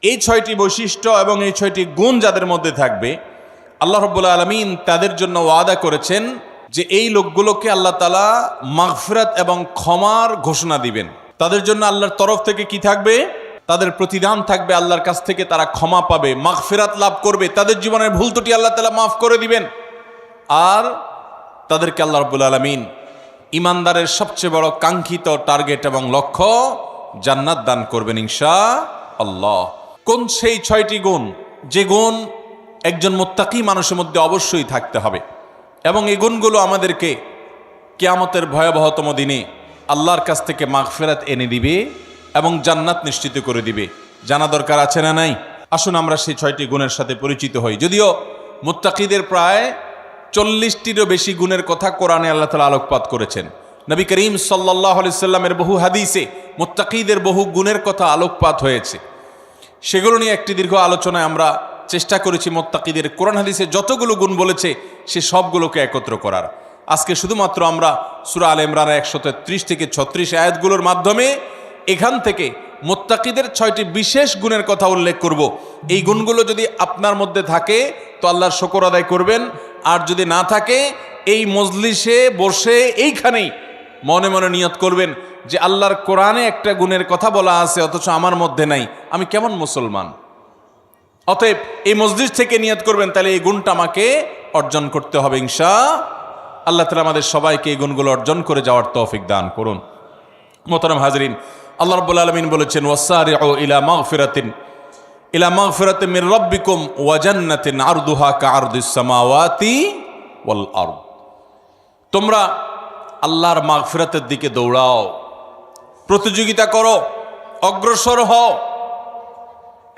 এই 6টি বৈশিষ্ট্য এবং এই 6টি গুণ যাদের মধ্যে থাকবে, আল্লাহ রাব্বুল আলামিন তাদের জন্য ওয়াদা করেছেন যে এই লোকগুলোকে আল্লাহ তাআলা মাগফিরাত এবং ক্ষমার ঘোষণা দিবেন। তাদের জন্য আল্লাহর তরফ থেকে কি থাকবে? তাদের প্রতিদান থাকবে, আল্লাহর কাছ থেকে তারা ক্ষমা পাবে, মাগফিরাত লাভ করবে, তাদের জীবনের ভুল ত্রুটি আল্লাহ তাআলা মাফ করে দিবেন। আর তাদেরকে আল্লাহ রাব্বুল আলামিন ইমানদারের সবচেয়ে বড় কাঙ্ক্ষিত টার্গেট এবং লক্ষ্য জান্নাত দান করবেন ইনশাআল্লাহ। কোন সেই 6টি গুণ, যে গুণ একজন মুত্তাকি মানুষের মধ্যে অবশ্যই থাকতে হবে, এবং এই গুণগুলো আমাদেরকে কিয়ামতের ভয়াবহতম দিনে আল্লাহর কাছ থেকে মাগফিরাত এনে দিবে এবং জান্নাত নিশ্চিত করে দিবে। জানা দরকার আছে না নাই? আসুন আমরা সেই 6টি গুণের সাথে পরিচিত হই। যদিও মুত্তাকিদের প্রায় 40টিরও বেশি গুণের কথা কোরআনে আল্লাহ তাআলা আলোকপাত করেছেন। নবী করিম সাল্লাল্লাহু আলাইহি সাল্লামের বহু হাদিসে মুত্তাকিদের বহু গুণের কথা আলোকপাত হয়েছে। সেগুলো নিয়ে একটি দীর্ঘ আলোচনায় আমরা চেষ্টা করেছি মুত্তাকিদের কোরআন হাদিসে যতগুলো গুণ বলেছে সে সবগুলোকে একত্র করার। আজকে শুধুমাত্র আমরা সূরা আলে ইমরানের 133 থেকে 36 আয়াতগুলোর মাধ্যমে এখান থেকে মুত্তাকিদের 6টি বিশেষ গুণের কথা উল্লেখ করব। এই গুণগুলো যদি আপনার মধ্যে থাকে তো আল্লাহর শুকর আদায় করবেন, আর যদি না থাকে এই মজলিসে বসে এইখানেই মনে মনে নিয়ত করবেন যে আল্লাহর কোরআনে একটা গুণের কথা বলা আছে অথচ আমার মধ্যে নাই, আমি কেমন মুসলমান। অতএব এই মসজিদ থেকে নিয়ত করবেন, তাহলে এই গুণটা আমাকে অর্জন করতে হবে ইনশাআল্লাহ তাআলা আমাদের সবাইকে এই গুণগুলো অর্জন করে যাওয়ার তৌফিক দান করুন। মোহতারাম হাজরিন, আল্লাহ রাব্বুল আলামিন বলেছেন ওয়াসারিউ ইলা মাগফিরাতিন মির রাব্বিকুম ওয়া জান্নাতিন আরদুহা কাআরদিস সামাওয়াতি ওয়াল আরদ। তোমরা আল্লাহর মাগফিরাতের দিকে দৌড়াও, প্রতিযোগিতা করো, অগ্রসর হও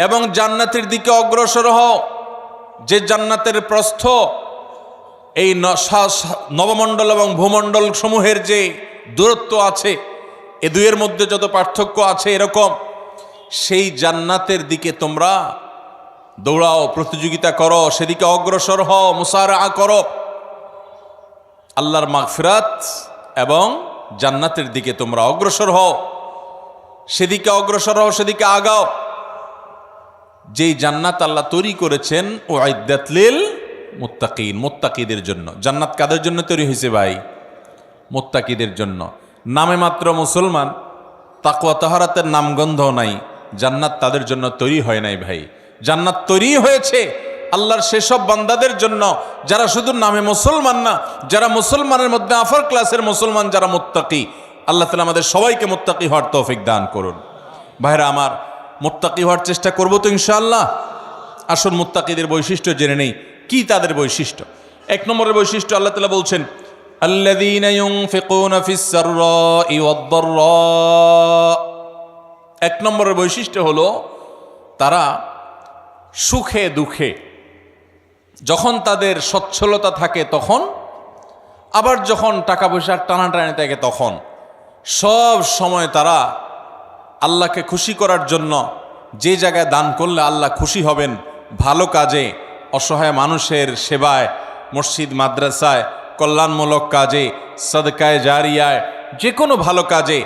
এবং জান্নাতের দিকে অগ্রসর হও। যে জান্নাতের প্রস্থ এই নবমণ্ডল এবং ভূমণ্ডল সমূহের যে দূরত্ব আছে, এ দুয়ের মধ্যে যত পার্থক্য আছে এরকম, সেই জান্নাতের দিকে তোমরা দৌড়াও, প্রতিযোগিতা করো, সেদিকে অগ্রসর হও, মুসারা করো। আল্লাহর মাগফিরাত এবং জান্নাতের দিকে তোমরা অগ্রসর হও, সেদিকে অগ্রসর হও, সেদিকে আগাও। যেই জান্নাত আল্লাহ তৈরি করেছেন উইদ্দাত লিল মুত্তাকিন, মুত্তাকিদের জন্য। জান্নাত কাদের জন্য তৈরি হয়েছে ভাই? মুত্তাকিদের জন্য। নামে মাত্র মুসলমান, তাকওয়া তাহারাতের নামগন্ধ নাই, জান্নাত তাদের জন্য তৈরি হয় নাই ভাই। জান্নাত তৈরি হয়েছে আল্লাহর সেসব বান্দাদের জন্য যারা শুধু নামে মুসলমান না, যারা মুসলমানের মধ্যে আফার ক্লাসের মুসলমান, যারা মুত্তাকি। আল্লাহ তাআলা আমাদের সবাইকে মুত্তাকি হওয়ার তৌফিক দান করুন। ভাইরা আমার, মুত্তাকি হওয়ার চেষ্টা করবো তো ইনশাআল্লাহ। আসুন মুত্তাকিদের বৈশিষ্ট্য জেনে নেই। কি তাদের বৈশিষ্ট্য? 1 নম্বরের বৈশিষ্ট্য আল্লাহ তাআলা বলছেন আল্লাযীনা ইউনফিকুনা ফিস সাররাই ওয়াদ দাররা। 1 নম্বরের বৈশিষ্ট্য হলো তারা সুখে দুঃখে, যখন তাদের সচ্ছলতা থাকে তখন, আবার যখন টাকা পয়সার টানাটানি থাকে তখন, সব সময় তারা আল্লাহকে খুশি করার জন্য যে জায়গায় দান করলে আল্লাহ খুশি হবেন, ভালো কাজে, অসহায় মানুষের সেবায়, মসজিদ মাদ্রাসায়, কল্যাণমূলক কাজে, সাদকায়ে জারিয়ায়, যে কোনো ভালো কাজে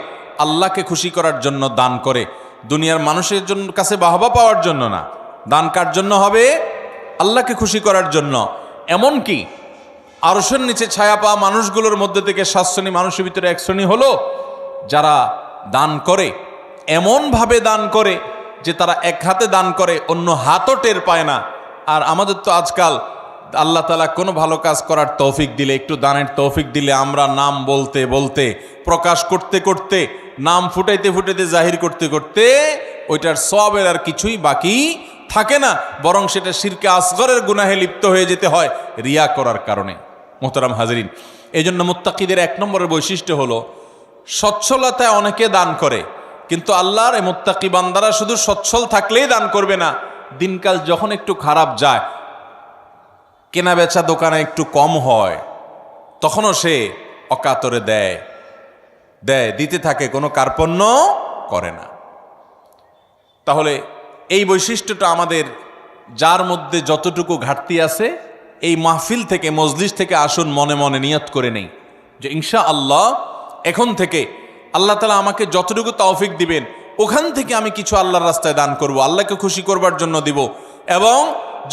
আল্লাহকে খুশি করার জন্য দান করে। দুনিয়ার মানুষের জন্য কাছে বাহবা পাওয়ার জন্য না, দান কার জন্য হবে? আল্লাহকে খুশি করার জন্য। এমনকি আরশের নিচে ছায়া পাওয়া মানুষগুলোর মধ্যে থেকে 7 শ্রেণী মানুষের ভিতরে 1 শ্রেণী হলো যারা দান করে, এমনভাবে দান করে যে তারা এক হাতে দান করে, অন্য হাতও টের পায় না। আর আমাদের তো আজকাল আল্লাহ তাআলা কোনো ভালো কাজ করার তৌফিক দিলে, একটু দানের তৌফিক দিলে, আমরা নাম বলতে বলতে, প্রকাশ করতে করতে, নাম ফুটাইতে ফুটাইতে, জাহির করতে করতে ওইটার সওয়াবের আর কিছুই বাকি থাকে না, বরং সেটা শিরকে আসগরের গুনাহে লিপ্ত হয়ে যেতে হয় রিয়া করার কারণে। মোহতারাম হাজরিন, এই জন্য মুত্তাকিদের 1 নম্বরের বৈশিষ্ট্য হলো সচ্ছলতায় অনেকে দান করে, কিন্তু আল্লাহর এই মুত্তাকি বান্দারা শুধু সচ্ছল থাকলেই দান করবে না, দিনকাল যখন একটু খারাপ যায়, কেনা বেচা দোকানে একটু কম হয়, তখনও সে অকাতরে দেয়, দিতে থাকে, কোনো কার্পণ্য করে না। তাহলে এই বৈশিষ্ট্যটা আমাদের, যার মধ্যে যতটুকু ঘাটতি আছে, এই মাহফিল থেকে, মজলিস থেকে আসুন মনে মনে নিয়ত করে নেই যে ইনশাআল্লাহ এখন থেকে আল্লাহ তাআলা আমাকে যতটুকু তৌফিক দিবেন ওখান থেকে আমি কিছু আল্লাহর রাস্তায় দান করব, আল্লাহকে খুশি করবার জন্য দিব। এবং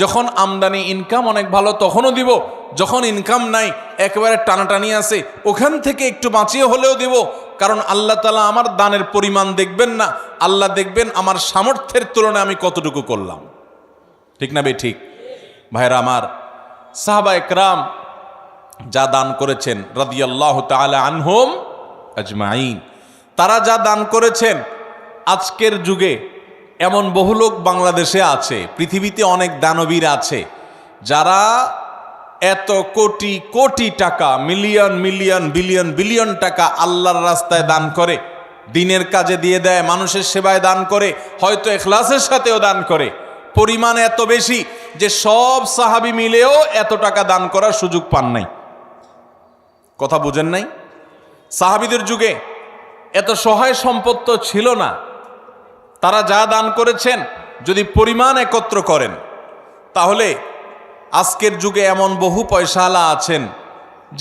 যখন আমদানি ইনকাম অনেক ভালো তখনও দিব, যখন ইনকাম নাই একেবারে টানাটানি আছে ওখান থেকে একটু বাঁচিয়ে হলেও দিব। কারণ আল্লাহ তাআলা আমার দানের পরিমাণ দেখবেন না, আল্লাহ দেখবেন আমার সামর্থ্যের তুলনায় আমি কতটুকু করলাম। ঠিক না বে ঠিক? ভাইরা আমার, সাহাবা একরাম যা দান করেছেন রাদিয়াল্লাহু তাআলা আনহুম আজমাইন, তারা যা দান করেছেন, আজকের যুগে এমন বহু লোক বাংলাদেশে আছে, পৃথিবীতে অনেক দানবীর আছে যারা এত কোটি কোটি টাকা, মিলিয়ন মিলিয়ন বিলিয়ন বিলিয়ন টাকা আল্লাহর রাস্তায় দান করে, দিনের কাজে দিয়ে দেয়, মানুষের সেবায় দান করে, হয়তো ইখলাসের সাথেও দান করে। পরিমাণ এত বেশি যে সব সাহাবী মিলেও এত টাকা দান করার সুযোগ পান নাই। কথা বুঝেন নাই? সাহাবীদের যুগে এত সহায় সম্পদ তো ছিল না। তারা যা দান করেছেন যদি পরিমাণ একত্র করেন, তাহলে আজকের যুগে এমন বহু পয়সাওয়ালা আছেন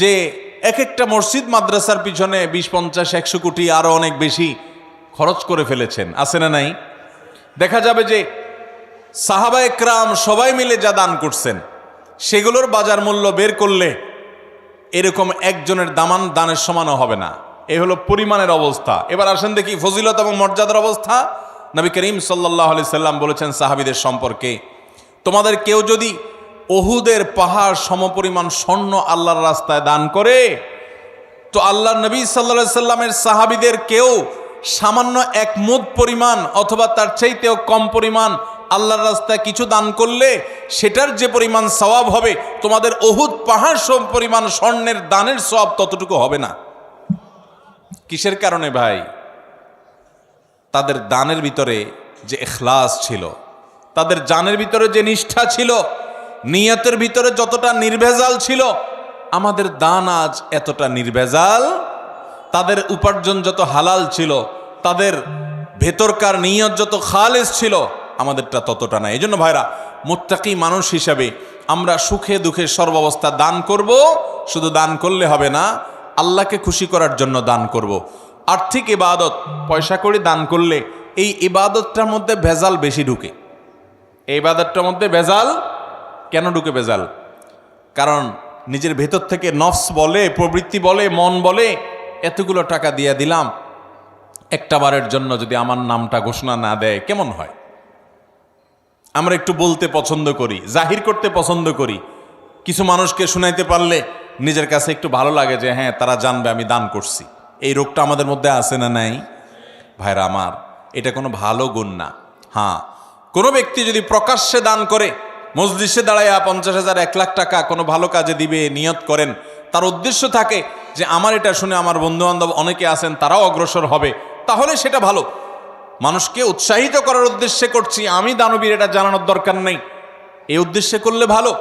যে এক একটা মসজিদ মাদ্রাসার পিছনে 20, 50, 100 কোটি আরো অনেক বেশি খরচ করে ফেলেছেন। আছে না নাই? দেখা যাবে যে সাহাবা একরাম সবাই মিলে যা দান করছেন সেগুলোর বাজার মূল্য বের করলে এরকম একজনের দানের সমানও হবে না। এই হলো পরিমাণের অবস্থা। এবার আসেন দেখি ফজিলত এবং মর্যাদার অবস্থা। নবী করিম সাল্লাল্লাহু আলাইহি সাল্লাম বলেছেন সাহাবীদের সম্পর্কে, তোমাদের কেউ যদি উহুদের পাহাড় সমপরিমাণ স্বর্ণ আল্লাহর রাস্তায় দান করে, তো আল্লাহর নবী সাল্লাল্লাহু আলাইহি সাল্লামের সাহাবীদের কেউ সামান্য 1 মুদ পরিমাণ অথবা তার চাইতেও কম পরিমাণ আল্লাহর রাস্তায় কিছু দান করলে সেটার যে পরিমাণ সওয়াব হবে, তোমাদের উহুদ পাহাড় সম পরিমাণ স্বর্ণের দানের সওয়াব ততটুকু হবে না। কিসের কারণে ভাই? তাদের দানের ভিতরে যে ইখলাস ছিল, তাদের জানের ভিতরে যে নিষ্ঠা ছিল, নিয়তের ভিতরে যতটা নির্ভেজাল ছিল, আমাদের দান আজ এতটা নির্ভেজাল। তাদের উপার্জন যত হালাল ছিল, তাদের ভেতরকার নিয়ত যত খালেস ছিল, আমাদেরটা ততটা না। এই জন্য ভাইরা, মুত্তাকি মানুষ হিসাবে আমরা সুখে দুঃখে সর্বাবস্থা দান করব। শুধু দান করলে হবে না, আল্লাহকে খুশি করার জন্য দান করব। আর্থিক ইবাদত পয়সা করে দান করলে এই ইবাদতটার মধ্যে ভেজাল বেশি ঢুকে। এই ইবাদতটার মধ্যে ভেজাল কেন ঢুকে? ভেজাল কারণ নিজের ভেতর থেকে নফস বলে, প্রবৃত্তি বলে, মন বলে, এতগুলো টাকা দিয়ে দিলাম, একটা বারের জন্য যদি আমার নামটা ঘোষণা না দেয় কেমন হয়? আমরা একটু বলতে পছন্দ করি, জাহির করতে পছন্দ করি। কিছু মানুষকে শুনাইতে পারলে নিজের কাছে একটু ভালো লাগে যে হ্যাঁ, তারা জানবে আমি দান করছি। এই রোগটা আমাদের মধ্যে আছে না নাই? ভাইরা আমার, এটা কোনো ভালো গুণ না। হ্যাঁ, কোনো ব্যক্তি যদি প্রকাশ্যে দান করে, মজলিসে দাঁড়াইয়া 50,000, 1 লাখ টাকা কোনো ভালো কাজে দিবে নিয়ত করেন, তার উদ্দেশ্য থাকে যে আমার এটা শুনে আমার বন্ধুবান্ধব অনেকে আছেন তারাও অগ্রসর হবে, তাহলে সেটা ভালো। মানুষকে উৎসাহিত করার উদ্দেশ্যে করছি, আমি দানবীর এটা জানানোর দরকার নেই, এই উদ্দেশ্যে করলে ভালো।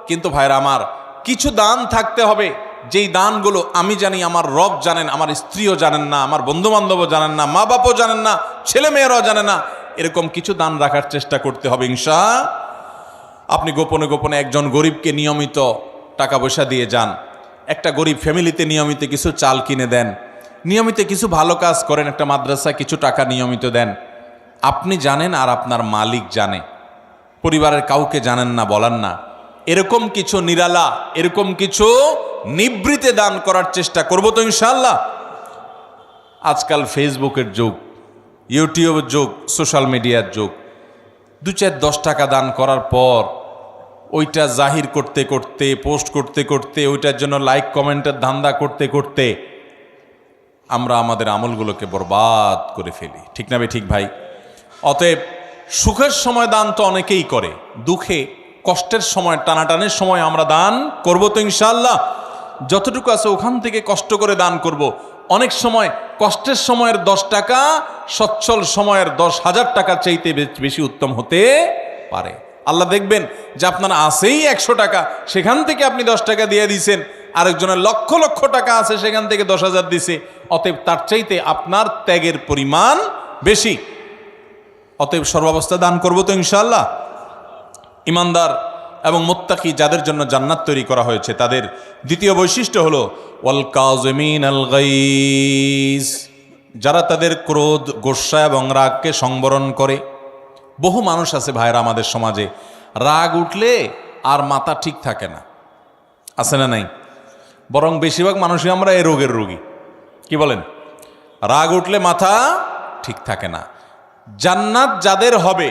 কিন্তু ভাইরা আমার, কিছু দান থাকতে হবে যেই দানগুলো আমি জানি, আমার রব জানেন, আমার স্ত্রীও জানেন না, আমার বন্ধুবান্ধবও জানেন না, মা বাপও জানেন না, ছেলে মেয়েরাও জানে না। এরকম কিছু দান রাখার চেষ্টা করতে হবে ইনশাআল্লাহ। আপনি গোপনে গোপনে একজন গরিবকে নিয়মিত টাকা পয়সা দিয়ে যান, একটা গরিব ফ্যামিলিতে নিয়মিত কিছু চাল কিনে দেন, নিয়মিত কিছু ভালো কাজ করেন, একটা মাদ্রাসা কিছু টাকা নিয়মিত দেন। আপনি জানেন আর আপনার মালিক জানে, পরিবারের কাউকে জানেন না, বলেন না। এরকম কিছু নিরালা, এরকম কিছু নিবৃতে দান করার চেষ্টা করব তো ইনশাআল্লাহ। আজকাল ফেসবুকের যুগ, ইউটিউবের যুগ, সোশ্যাল মিডিয়ার যুগ। 2, 4, 10 টাকা দান করার পর ওইটা জাহির করতে করতে, পোস্ট করতে করতে, ওইটার জন্য লাইক কমেন্টের ধান্দা করতে করতে আমরা আমাদের আমলগুলোকে বরবাদ করে ফেলি। ঠিক না ভাই? ঠিক ভাই। অতএব সুখের সময় দান তো অনেকেই করে, দুঃখে কষ্টের সময়, টানাটানের সময় আমরা দান করব তো ইনশাআল্লাহ। যতটুকু আছে ওখান থেকে কষ্ট করে দান করব। অনেক সময় কষ্টের সময়ের 10 টাকা সচ্ছল সময়ের 10,000 টাকা চাইতে বেশি উত্তম হতে পারে। আল্লাহ দেখবেন যে আপনার আছেই 100 টাকা, সেখান থেকে আপনি 10 টাকা দিয়ে দিয়েছেন, আরেকজনের লক্ষ লক্ষ টাকা আছে, সেখান থেকে 10,000 দিছে। অতএব তার চাইতে আপনার ত্যাগের পরিমাণ বেশি। অতএব সর্বাবস্থা দান করব তো ইনশাআল্লাহ। ইমানদার এবং মুত্তাকি যাদের জন্য জান্নাত তৈরি করা হয়েছে, তাদের দ্বিতীয় বৈশিষ্ট্য হলো ওয়াল কাযিমিনাল গাইজ। যারা তাদের ক্রোধ, গোস্বা এবং রাগকে সংবরণ করে। বহু মানুষ আছে ভাইরা আমাদের সমাজে, রাগ উঠলে আর মাথা ঠিক থাকে না, আছে না নাই? বরং বেশিরভাগ মানুষই আমরা এই রোগের রোগী। কি বলেন? রাগ উঠলে মাথা ঠিক থাকে না। জান্নাত যাদের হবে,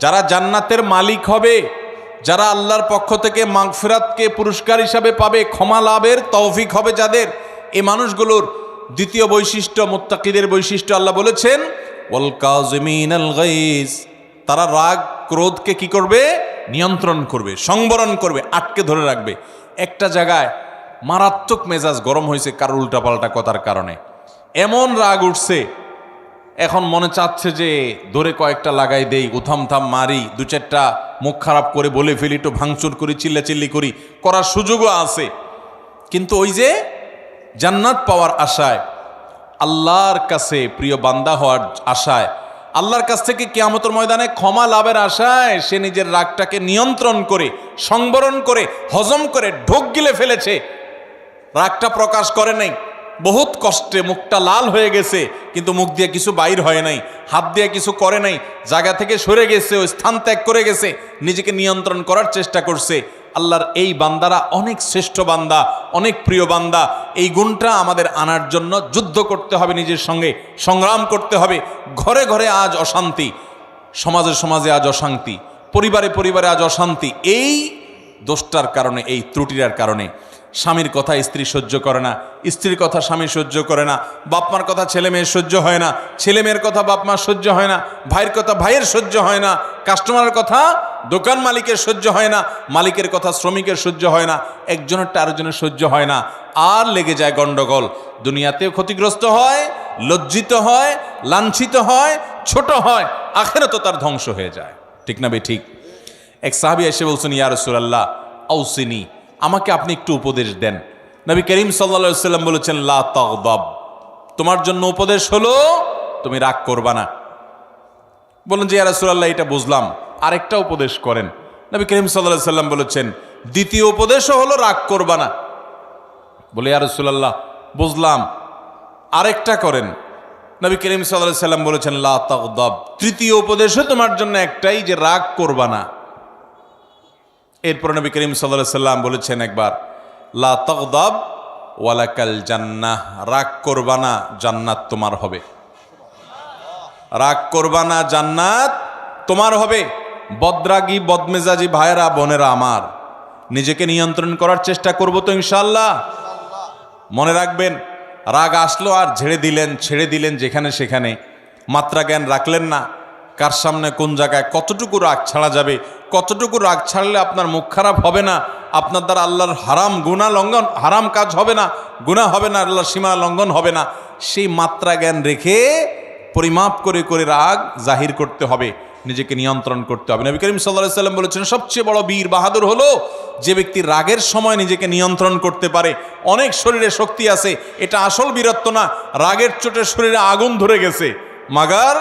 যারা জান্নাতের মালিক হবে, যারা আল্লাহর পক্ষ থেকে মাগফিরাতকে পুরস্কার হিসাবে পাবে, ক্ষমা লাভের তৌফিক হবে যাদের, এই মানুষগুলোর দ্বিতীয় বৈশিষ্ট্য, মুত্তাকিদের বৈশিষ্ট্য আল্লাহ বলেছেন ওয়াল কাযিমিনাল গাইজ, তারা রাগ ক্রোধকে কি করবে? নিয়ন্ত্রণ করবে, সংবরণ করবে, আটকে ধরে রাখবে। একটা জায়গায় মারাত্মক মেজাজ গরম হয়েছে কারোর উল্টাপাল্টা কথার কারণে, এমন রাগ উঠছে, এখন মনে চাচ্ছে যে ধরে কয়েকটা লাগাই দেই, উথাম থাম মারি, দু চারটা মুখ খারাপ করে বলে ফেলি, একটু ভাঙচুর করি, চিল্লাচিল্লি করি, করার সুযোগও আছে। কিন্তু ওই যে জান্নাত পাওয়ার আশায়, আল্লাহর কাছে প্রিয় বান্দা হওয়ার আশায়, আল্লাহর কাছ থেকে কিয়ামতের ময়দানে ক্ষমা লাভের আশায় সে নিজের রাগটাকে নিয়ন্ত্রণ করে, সংবরণ করে, হজম করে ঢোক গিলে ফেলেছে। রাগটা প্রকাশ করে নাই, বহুত কষ্টে মুখটা লাল হয়ে গেছে, কিন্তু মুখ দিয়ে কিছু বাইর হয় নাই, হাত দিয়ে কিছু করে নাই, জায়গা থেকে সরে গেছে, ওই স্থান ত্যাগ করে গেছে, নিজেকে নিয়ন্ত্রণ করার চেষ্টা করছে। আল্লাহর এই বান্দারা অনেক শ্রেষ্ঠ বান্দা, অনেক প্রিয় বান্দা। এই গুণটা আমাদের আনার জন্য যুদ্ধ করতে হবে, নিজের সঙ্গে সংগ্রাম করতে হবে। ঘরে ঘরে আজ অশান্তি, সমাজে সমাজে আজ অশান্তি, পরিবারে পরিবারে আজ অশান্তি। এই দোষটার কারণে, এই ত্রুটির কারণে। স্বামীর কথা স্ত্রী সহ্য করে না, স্ত্রীর কথা স্বামী সহ্য করে না, বাপমার কথা ছেলে মেয়ের সহ্য হয় না, ছেলে মেয়ের কথা বাপমার সহ্য হয় না, ভাইয়ের কথা ভাইয়ের সহ্য হয় না, কাস্টমারের কথা দোকান মালিকের সহ্য হয় না, মালিকের কথা শ্রমিকের সহ্য হয় না, একজনেরটা আরেকজনের সহ্য হয় না, আর লেগে যায় গন্ডগোল। দুনিয়াতেও ক্ষতিগ্রস্ত হয়, লজ্জিত হয়, লাঞ্ছিত হয়, ছোট হয়, আখিরাতেও তার ধ্বংস হয়ে যায়। ঠিক না বে ঠিক? এক সাহাবী এসে বলছেন, ইয়া রাসূলুল্লাহ আউসিনি, আমাকে আপনি একটু উপদেশ দেন। নবী করিম সাল্লাল্লাহু আলাইহি ওয়াসাল্লাম বলেছেন, লা তাগদাব, তোমার জন্য উপদেশ হলো তুমি রাগ করবা না। বলেন যে ইয়া রাসূলুল্লাহ এটা বুঝলাম, আরেকটা উপদেশ করেন। নবী করিম সাল্লাল্লাহু আলাইহি ওয়াসাল্লাম বলেছেন, দ্বিতীয় উপদেশও হলো রাগ করবা না। বলে ইয়া রাসূলুল্লাহ বুঝলাম, আরেকটা করেন। নবী করিম সাল্লাল্লাহু আলাইহি ওয়াসাল্লাম বলেছেন, লা তাগদাব, তৃতীয় উপদেশও তোমার জন্য একটাই, যে রাগ করবা না। এরপর নবী করিম সাল্লাল্লাহু আলাইহি ওয়াসাল্লাম বলেছেন একবার, লা তাগদাব ওয়ালাকাল জান্নাহ, রাগ করবা না, জান্নাত তোমার হবে। রাগ করবা না, জান্নাত তোমার হবে। বদরাগী বদমেজাজি ভাইয়েরা বোনেরা আমার, নিজেকে নিয়ন্ত্রণ করার চেষ্টা করব তো ইনশাআল্লাহ। মনে রাখবেন, রাগ আসলো আর ছেড়ে দিলেন যেখানে সেখানে, মাত্রা জ্ঞান রাখলেন না, কার সামনে কোন জায়গায় কতটুকু রাগ ছাড়া যাবে, কতটুকু রাগ ছাড়লে আপনার মুখ খারাপ হবে না, আপনার দ্বারা আল্লাহর হারাম কাজ হবে না, গুনাহ হবে না, আল্লাহর সীমা লঙ্ঘন হবে না, সেই মাত্রা জ্ঞান রেখে পরিমাপ করে করে রাগ জাহির করতে হবে, নিজেকে নিয়ন্ত্রণ করতে হবে। নবী করিম সাল্লাল্লাহু আলাইহি ওয়াসাল্লাম বলেছেন, সবচেয়ে বড় বীর বাহাদুর হলো যে ব্যক্তি রাগের সময় নিজেকে নিয়ন্ত্রণ করতে পারে। অনেক শরীরে শক্তি আছে, এটা আসল বীরত্ব না, রাগের চোটে শরীরে আগুন ধরে গেছে, মাগার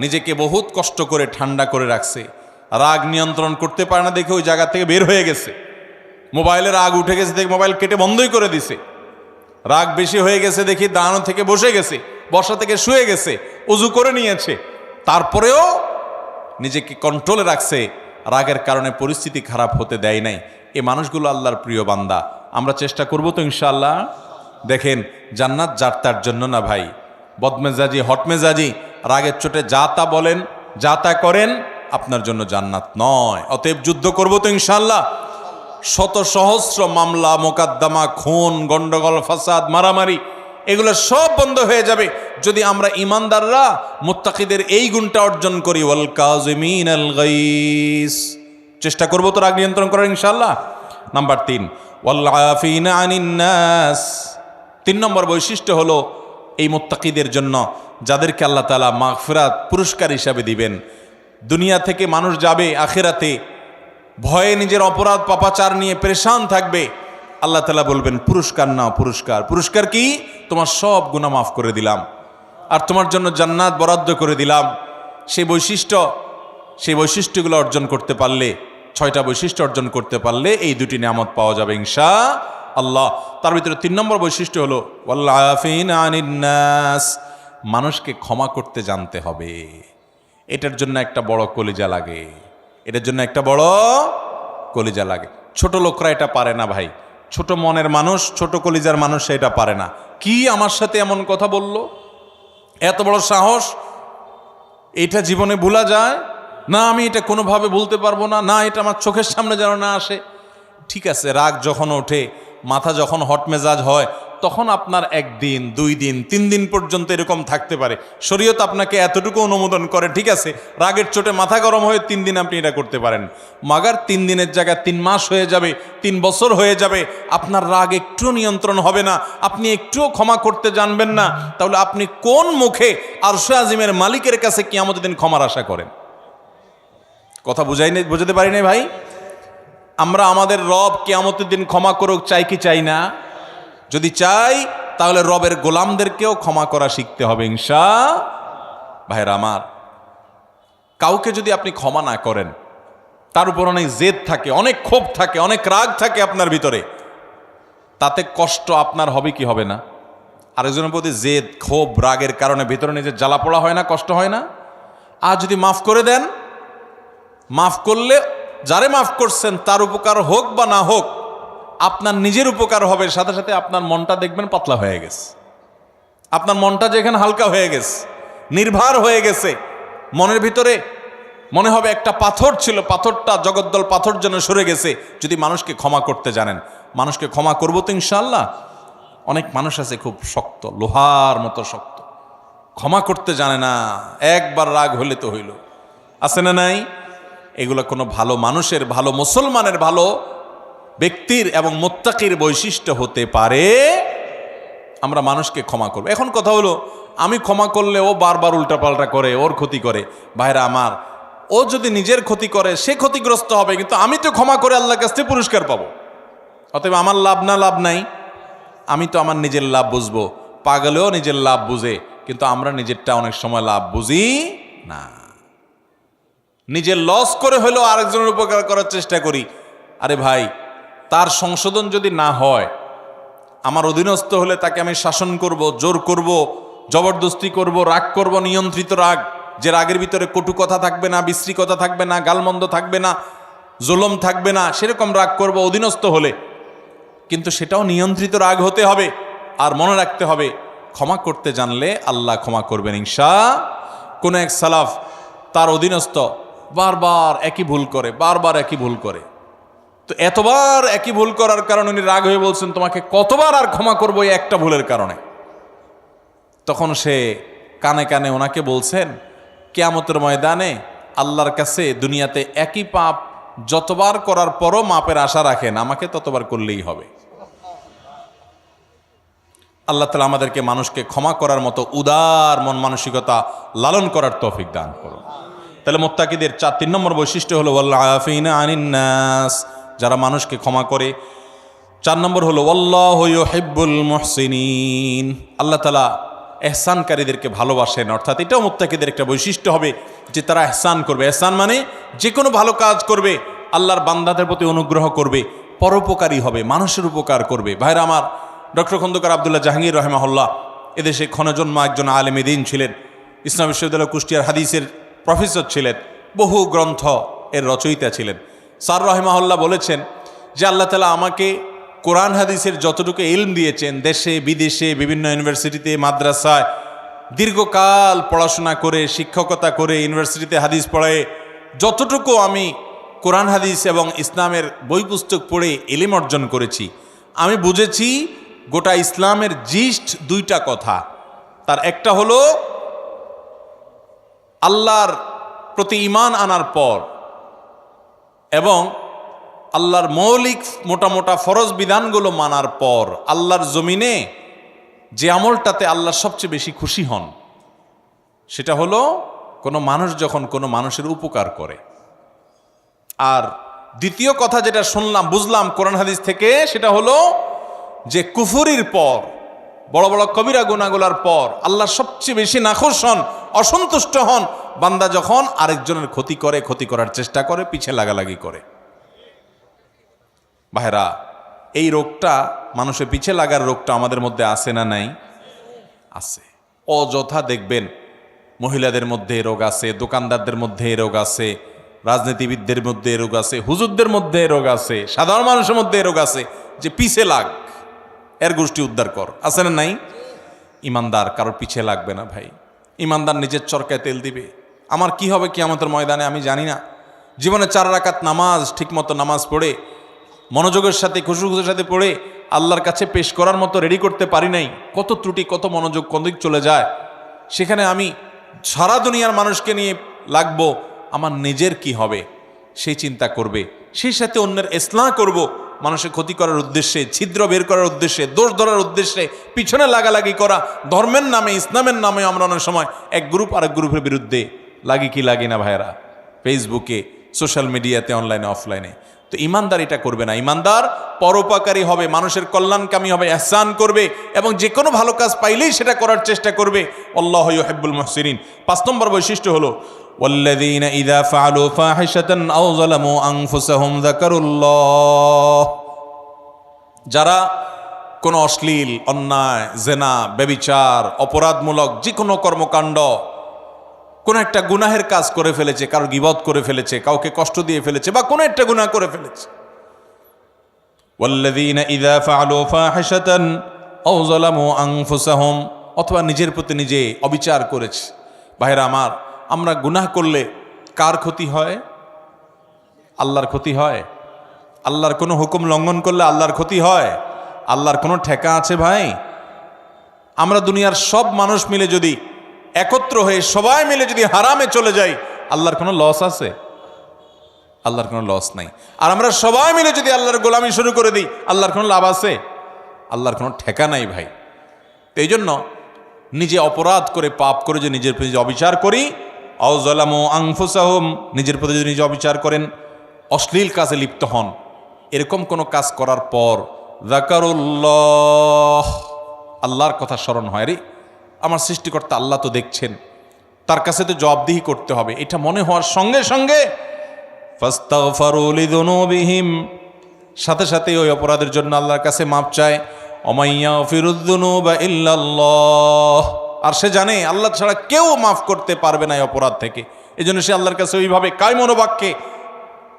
নিজেকে বহুত কষ্ট করে ঠান্ডা করে রাখছে। রাগ নিয়ন্ত্রণ করতে পারে না দেখে ওই জায়গা থেকে বের হয়ে গেছে, মোবাইলে রাগ উঠে গেছে দেখে মোবাইল কেটে বন্ধই করে দিছে, রাগ বেশি হয়ে গেছে দেখি দাঁড়ানো থেকে বসে গেছে, বসা থেকে শুয়ে গেছে, উজু করে নিয়েছে, তারপরেও নিজেকে কন্ট্রোলে রাখছে, রাগের কারণে পরিস্থিতি খারাপ হতে দেয় নাই। এই মানুষগুলো আল্লাহর প্রিয় বান্দা। আমরা চেষ্টা করব তো ইনশাআল্লাহ। দেখেন, জান্নাত যার তার জন্য না ভাই। বদমেজাজি হটমেজাজি রাগের চোটে যা তা বলেন, যা তা করেন, আপনার জন্য জান্নাত নয়। অতএব যুদ্ধ করব তো ইনশাআল্লাহ। শত সহস্র মামলা মোকদ্দমা, খুন, গন্ডগোল, ফাসাদ, মারামারি, এগুলো সব বন্ধ হয়ে যাবে যদি আমরা ইমানদাররা মুত্তাকিদের এই গুণটা অর্জন করি, ওয়াল কাযিমিনাল গাইস। চেষ্টা করব তো রাগ নিয়ন্ত্রণ করার ইনশাআল্লাহ। নাম্বার 3, ওয়াল আফিনা আনিন নাস। 3 নম্বর বৈশিষ্ট্য হলো এই মুত্তাকিদের জন্য, যাদেরকে আল্লাহ তাআলা মাগফিরাত পুরস্কার হিসাবে দিবেন। দুনিয়া থেকে মানুষ যাবে আখিরাতে ভয়ে নিজের অপরাধ পাপাচার নিয়ে পেরেশান থাকবে, আল্লাহ তাআলা বলবেন পুরস্কার নাও, পুরস্কার। পুরস্কার কি? তোমার সব গুনাহ মাফ করে দিলাম, আর তোমার জন্য জান্নাত বরাদ্দ করে দিলাম। সেই বৈশিষ্ট্যগুলো অর্জন করতে পারলে, 6টা বৈশিষ্ট্য অর্জন করতে পারলে এই 2টি নিয়ামত পাওয়া যাবে ইনশাআল্লাহ। তার ভিতরে 3 নম্বর বৈশিষ্ট্য হলো ওয়াল আফিনা আনিন নাস। মানুষকে ক্ষমা করতে জানতে হবে। এটার জন্য একটা বড় কলিজা লাগে, এটার জন্য একটা বড় কলিজা লাগে। ছোট লোকরা এটা পারে না ভাই, ছোট মনের মানুষ, ছোট কলিজার মানুষ এটা পারে না। কি আমার সাথে এমন কথা বলল, এত বড় সাহস, এটা জীবনে ভোলা যায় না, আমি এটা কোনোভাবে ভুলতে পারবো না, না এটা আমার চোখের সামনে যেন না আসে। ঠিক আছে, রাগ যখন ওঠে, মাথা যখন হট মেজাজ হয়, তখন আপনার 1 দিন 2 দিন 3 দিন পর্যন্ত এরকম থাকতে পারে। শরীয়ত আপনাকে এতটুকু অনুমোদন করে, ঠিক আছে, রাগের চোটে মাথা গরম হয়ে 3 দিন আপনি এটা করতে পারেন। মাগার 3 দিনের জায়গায় 3 মাস হয়ে যাবে, 3 বছর হয়ে যাবে, আপনার রাগ একটু নিয়ন্ত্রণ হবে না, আপনি একটুও ক্ষমা করতে জানবেন না, তাহলে আপনি কোন মুখে আরশে আজিমের মালিকের কাছে কিয়ামতের দিন ক্ষমার আশা করেন? কথা বুঝাতে পারি নাই ভাই? আমরা আমাদের রব কিয়ামতের দিন ক্ষমা করুক চাই কি চাই না? যদি চাই তাহলে রবের গোলামদেরকেও ক্ষমা করা শিখতে হবে ভাইরা আমার। কাউকে যদি আপনি ক্ষমা না করেন, তার উপর অনেক জেদ থাকে, অনেক ক্ষোভ থাকে, অনেক রাগ থাকে আপনার ভিতরে, তাতে কষ্ট আপনার হবে কি হবে না? আরেকজনের প্রতি জেদ ক্ষোভ রাগের কারণে ভিতরে নিজের জ্বালা পোড়া হয় না, কষ্ট হয় না? আর যদি মাফ করে দেন, মাফ করলে যারে মাফ করছেন তার উপকার হোক বা না হোক, আপনার নিজের উপকার হবে, সাথে সাথে আপনার মনটা দেখবেন পাতলা হয়ে গেছে, আপনার মনটা যেখানে হালকা হয়ে গেছে, নির্ভার হয়ে গেছে, মনের ভিতরে মনে হবে একটা পাথর ছিল, পাথরটা জগদ্দল পাথর যেন সরে গেছে। যদি মানুষকে ক্ষমা করতে জানেন, মানুষকে ক্ষমা করবো তো ইনশাআল্লাহ। অনেক মানুষ আছে খুব শক্ত, লোহার মতো শক্ত, ক্ষমা করতে জানে না, একবার রাগ হইলে তো হইল, আছে না নাই? এগুলো কোনো ভালো মানুষের, ভালো মুসলমানের, ভালো ব্যক্তির এবং মুত্তাকির বৈশিষ্ট্য হতে পারে। আমরা মানুষকে ক্ষমা করব। এখন কথা হলো, আমি ক্ষমা করলে ও বারবার উল্টাপাল্টা করে, ওর ক্ষতি করে। ভাইরা আমার, ও যদি নিজের ক্ষতি করে সে ক্ষতিগ্রস্ত হবে, কিন্তু আমি তো ক্ষমা করে আল্লাহর কাছ থেকে পুরস্কার পাবো। অতএব আমার লাভ না লাভ নাই, আমি তো আমার নিজের লাভ বুঝবো। পাগলেও নিজের লাভ বুঝে, কিন্তু আমরা নিজেরটা অনেক সময় লাভ বুঝি না। নিজের লস করে হলেও আরেকজনের উপকার করার চেষ্টা করি। আরে ভাই, তার সংশোধন যদি না হয়, আমার অধীনস্থ হলে তাকে আমি শাসন করব, জোর করব, জবরদস্তি করব, রাগ করব, নিয়ন্ত্রিত রাগ, যে রাগের ভিতরে কটু কথা থাকবে না, বিশ্রী কথা থাকবে না, গালমন্দ থাকবে না, জুলুম থাকবে না, সেরকম রাগ করব অধীনস্থ হলে। কিন্তু সেটাও নিয়ন্ত্রিত রাগ হতে হবে। আর মনে রাখতে হবে, ক্ষমা করতে জানলে আল্লাহ ক্ষমা করবেন কোন এক সালাফ, তার অধীনস্থ বারবার একই ভুল করে, বারবার একই ভুল করে, তো এতবার একই ভুল করার কারণে উনি রাগ হয়ে বলছেন, তোমাকে কতবার আর ক্ষমা করবো এই একটা ভুলের কারণে? তখন সে কানে কানে ওনাকে বলছেন, কিয়ামতের ময়দানে আল্লাহর কাছে দুনিয়াতে একই পাপ যতবার করার পরও মাপের আশা রাখেন, আমাকে ততবার করলেই হবে। আল্লাহ তাআলা আমাদেরকে মানুষকে ক্ষমা করার মতো উদার মন মানসিকতা লালন করার তৌফিক দান করুন। তাহলে মুত্তাকিদের 3 নম্বর বৈশিষ্ট্য হলো ওয়াল্লাফিনা আনিন নাস, যারা মানুষকে ক্ষমা করে। 4 নম্বর হলো ওয়াল্লাহু ইউহিব্বুল মুহসিনিন, আল্লাহ তাআলা ইহসানকারীদেরকে ভালোবাসেন। অর্থাৎ এটাও মুত্তাকিদের একটা বৈশিষ্ট্য হবে যে তারা ইহসান করবে। ইহসান মানে যে কোনো ভালো কাজ করবে, আল্লাহর বান্দাদের প্রতি অনুগ্রহ করবে, পরোপকারী হবে, মানুষের উপকার করবে। ভাইরা আমার, ডক্টর খন্দকার আব্দুল্লাহ জাহাঙ্গীর রাহিমাহুল্লাহ এদেশে ক্ষণজন্মা একজন আলেমে দ্বীন ছিলেন, ইসলাম বিশ্ববিদ্যালয় কুষ্টিয়ার হাদিসের প্রফেসর ছিলেন, বহু গ্রন্থ এর রচয়িতা ছিলেন। স্যার রাহিমাহুল্লাহ বলেছেন যে আল্লাহ তাআলা আমাকে কোরআন হাদিসের যতটুকু ইলম দিয়েছেন, দেশে বিদেশে বিভিন্ন ইউনিভার্সিটিতে মাদ্রাসায় দীর্ঘকাল পড়াশোনা করে, শিক্ষকতা করে, ইউনিভার্সিটিতে হাদিস পড়ায় যতটুকু আমি কোরআন হাদিস এবং ইসলামের বই পুস্তক পড়ে ইলম অর্জন করেছি, আমি বুঝেছি গোটা ইসলামের জিস্ট 2টা কথা। তার একটা হলো আল্লাহর প্রতি ঈমান আনার পর এবং আল্লাহর মৌলিক মোটা মোটা ফরজ বিধানগুলো মানার পর আল্লাহর জমিনে যে আমলটাতে আল্লাহ সবচেয়ে বেশি খুশি হন, সেটা হলো কোনো মানুষ যখন কোনো মানুষের উপকার করে। আর দ্বিতীয় কথা যেটা শুনলাম, বুঝলাম কোরআন হাদিস থেকে, সেটা হলো যে কুফরির পর, বড় বড় কবিরা গুনাহগুলোর পর আল্লাহ সবচেয়ে বেশি নাখুশ হন, অসন্তুষ্ট হন বান্দা যখন আরেকজনের ক্ষতি করে, ক্ষতি করার চেষ্টা করে, পিছে লাগালাগি করে। ভাইরা, এই রোগটা, মানুষের পিছে লাগার রোগটা আমাদের মধ্যে আছে না নাই? আছে। অযথা দেখবেন মহিলাদের মধ্যে এ রোগ আছে, দোকানদারদের মধ্যে এ রোগ আছে, রাজনীতিবিদদের মধ্যে এ রোগ আছে, হুজুরদের মধ্যে এ রোগ আছে, সাধারণ মানুষের মধ্যে এ রোগ আছে, যে পিছে লাগ, এর গোষ্ঠী উদ্ধার কর, আছে না নাই? ইমানদার কারোর পিছে লাগবে না ভাই। ইমানদার নিজের চরকায় তেল দিবে। আমার কি হবে কিয়ামতের ময়দানে আমি জানি না। জীবনে 4 রাকাত নামাজ ঠিকমতো নামাজ পড়ে মনোযোগের সাথে খুশুখুশুর সাথে পড়ে আল্লাহর কাছে পেশ করার মতো রেডি করতে পারি নাই। কত ত্রুটি, কত মনোযোগ কোন দিক চলে যায়। সেখানে আমি সারা দুনিয়ার মানুষকে নিয়ে লাগবো, আমার নিজের কি হবে সেই চিন্তা করবে, সেই সাথে অন্যের ইসলাহ করব, মানুষের ক্ষতি করার উদ্দেশ্যে, ছিদ্র বের করার উদ্দেশ্যে, দোষ ধরার উদ্দেশ্যে পিছনে লাগালাগি করা, ধর্মের নামে, ইসলামের নামে আমরা অনেক সময় এক গ্রুপ আরেক গ্রুপের বিরুদ্ধে লাগি কি লাগি না ভাইয়েরা, ফেসবুকে, সোশ্যাল মিডিয়াতে, অনলাইনে, অফলাইনে। তো ইমানদার এটা করবে না। ইমানদার পরোপকারী হবে, মানুষের কল্যাণকামী হবে, ইহসান করবে এবং যে কোনো ভালো কাজ পাইলেই সেটা করার চেষ্টা করবে। আল্লাহু ইউহিব্বুল মুহসিনিন। 5 নম্বর বৈশিষ্ট্য হলো ওয়াল্লাযীনা ইযা ফাআলু ফাহিশাতান আও যালামু আনফুসাহুম যাকারুল্লাহ। যারা কোনো অশ্লীল, অন্যায়, জেনা, ব্যভিচার, অপরাধমূলক যে কোনো কর্মকাণ্ড, কোনো একটা গুনাহের কাজ করে ফেলেছে, কারোর গীবত করে ফেলেছে, কাউকে কষ্ট দিয়ে ফেলেছে বা কোনো একটা গুনাহ করে ফেলেছে, ওয়াল্লাযীনা ইযা ফাআলু ফাহিশাতান আও যালামু আনফুসাহুম, অথবা নিজের প্রতি নিজে অবিচার করেছে। ভাইরা আমার, আমরা গুনাহ করলে কার ক্ষতি হয়? আল্লাহর ক্ষতি হয়। আল্লাহর কোনো হুকুম লঙ্ঘন করলে আল্লাহর ক্ষতি হয়। আল্লাহর কোনো ঠেকা আছে ভাই? আমরা দুনিয়ার সব মানুষ মিলে যদি একত্র হয়ে সবাই মিলে যদি হারামে চলে যাই, আল্লাহর কোনো লস আছে? আল্লাহর কোনো লস নাই। আর আমরা সবাই মিলে যদি আল্লাহর গোলামি শুরু করে দিই, আল্লাহর কোনো লাভ আছে? আল্লাহর কোনো ঠেকা নাই ভাই। তো এই জন্য নিজে অপরাধ করে, পাপ করে যে নিজের প্রতি অবিচার করি, আও যালামু আনফুসাহুম, নিজের প্রতি যদি নিজে অবিচার করেন, অশ্লীল কাজে লিপ্ত হন, এরকম কোনো কাজ করার পর যাকারুল্লাহ, আল্লাহর কথা স্মরণ হয়, রে আমার সৃষ্টিকর্তা আল্লাহ তো দেখছেন, তার কাছে তো জবাবদিহি করতে হবে, এটা মনে হওয়ার সঙ্গে সঙ্গে ফাস্তাগফারু লিযুনুবিহিম, সাথে সাথে ওই অপরাধের জন্য আল্লাহর কাছে মাপ চায়। ওমাইয়া ফিরুদ্দুনুবা ইল্লাল্লাহ, আর সে জানে আল্লাহ ছাড়া কেউ মাফ করতে পারবে না এই অপরাধ থেকে। এই জন্য সে আল্লাহর কাছে ওইভাবে কায় মনোবাক্যে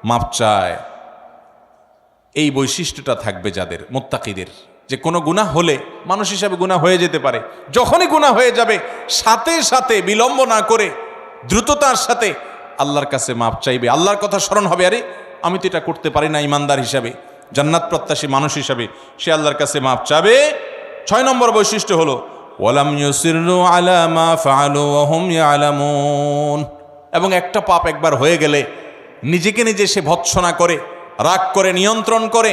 মাপ চায়। এই বৈশিষ্ট্যটা থাকবে যাদের, মুত্তাকিদের, যে কোনো গুনাহ হলে মানুষ হিসাবে গুনাহ হয়ে যেতে পারে, যখনই গুনাহ হয়ে যাবে সাথে সাথে বিলম্ব না করে দ্রুততার সাথে আল্লাহর কাছে মাপ চাইবে। আল্লাহর কথা স্মরণ হবে, আরে আমি তো এটা করতে পারি না, ইমানদার হিসাবে, জান্নাত প্রত্যাশী মানুষ হিসাবে সে আল্লাহর কাছে মাপ চাবে। 6 নম্বর বৈশিষ্ট্য হলো ওয়ালাম ইউসিরু আলা মা ফাআলু ওয়া হুম ইয়ালামুন, এবং একটা পাপ একবার হয়ে গেলে নিজেকে নিজে সে ভৎসনা করে, রাগ করে, নিয়ন্ত্রণ করে,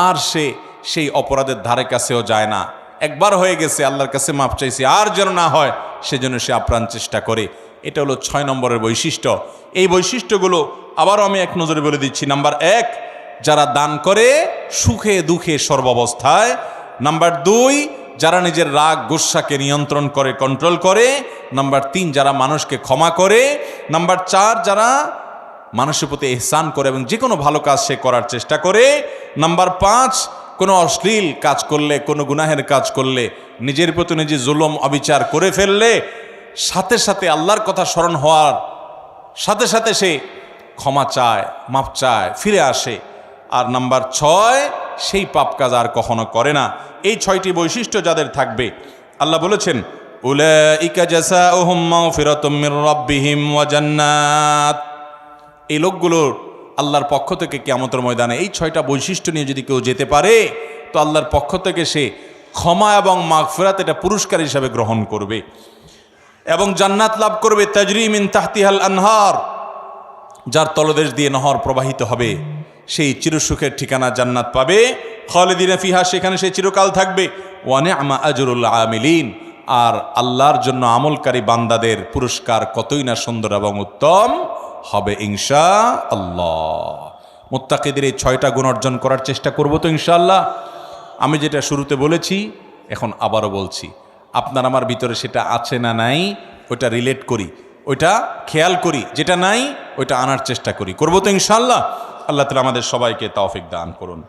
আর সে সেই অপরাধের ধারে কাছেও যায় না। একবার হয়ে গেছে, আল্লাহর কাছে মাপ চাইছে, আর যেন না হয় সেজন্য সে আপ্রাণ চেষ্টা করে। এটা হলো 6 নম্বরের বৈশিষ্ট্য। এই বৈশিষ্ট্যগুলো আবারও আমি এক নজরে বলে দিচ্ছি। নাম্বার 1, যারা দান করে সুখে দুঃখে সর্বাবস্থায়। নাম্বার 2, যারা নিজের রাগ গুসাকে নিয়ন্ত্রণ করে, কন্ট্রোল করে। নাম্বার 3, যারা মানুষকে ক্ষমা করে। নাম্বার 4, যারা মানুষের প্রতি ইহসান করে এবং যে কোনো ভালো কাজ সে করার চেষ্টা করে। নাম্বার 5, কোনো অশ্লীল কাজ করলে, কোনো গুনাহের কাজ করলে, নিজের প্রতি নিজে জুলুম অবিচার করে ফেললে সাথে সাথে আল্লাহর কথা স্মরণ হওয়ার সাথে সাথে সে ক্ষমা চায়, মাপ চায়, ফিরে আসে। আর নাম্বার 6, সেই পাপ কাজ আর কখনো করে না। এই 6টি বৈশিষ্ট্য যাদের থাকবে, আল্লাহ বলেছেন উলাইকা জাযাউহুম মাগফিরাতুম মির রাব্বিহিম ওয়া জান্নাত। এই লোকগুলোর আল্লাহর পক্ষ থেকে কিয়ামতের ময়দানে এই 6টা বৈশিষ্ট্য নিয়ে যদি কেউ যেতে পারে, তো আল্লাহর পক্ষ থেকে সে ক্ষমা এবং মাগফিরাত এটা পুরস্কার হিসাবে গ্রহণ করবে এবং জান্নাত লাভ করবে। তাজরি মিন তাহতিহাল আনহার, যার তলদেশ দিয়ে নহর প্রবাহিত হবে, সেই চিরসুখের ঠিকানা জান্নাত পাবে। খালিদিনা ফিহা, সেখানে সে চিরকাল থাকবে। ওয়া নি'মা আজরুল আমিলিন, আর আল্লাহর জন্য আমলকারী বান্দাদের পুরস্কার কতই না সুন্দর এবং উত্তম হবে ইনশাআল্লাহ। মুত্তাকিদের এই 6টা গুণ অর্জন করার চেষ্টা করব তো ইনশাআল্লাহ। আমি যেটা শুরুতে বলেছি এখন আবারও বলছি, আপনার আমার ভিতরে সেটা আছে না নাই ওইটা রিলেট করি, ওইটা খেয়াল করি, যেটা নাই ওইটা আনার চেষ্টা করি, করবো তো ইনশাআল্লাহ। আল্লাহ তাআলা আমাদের সবাইকে তৌফিক দান করুন।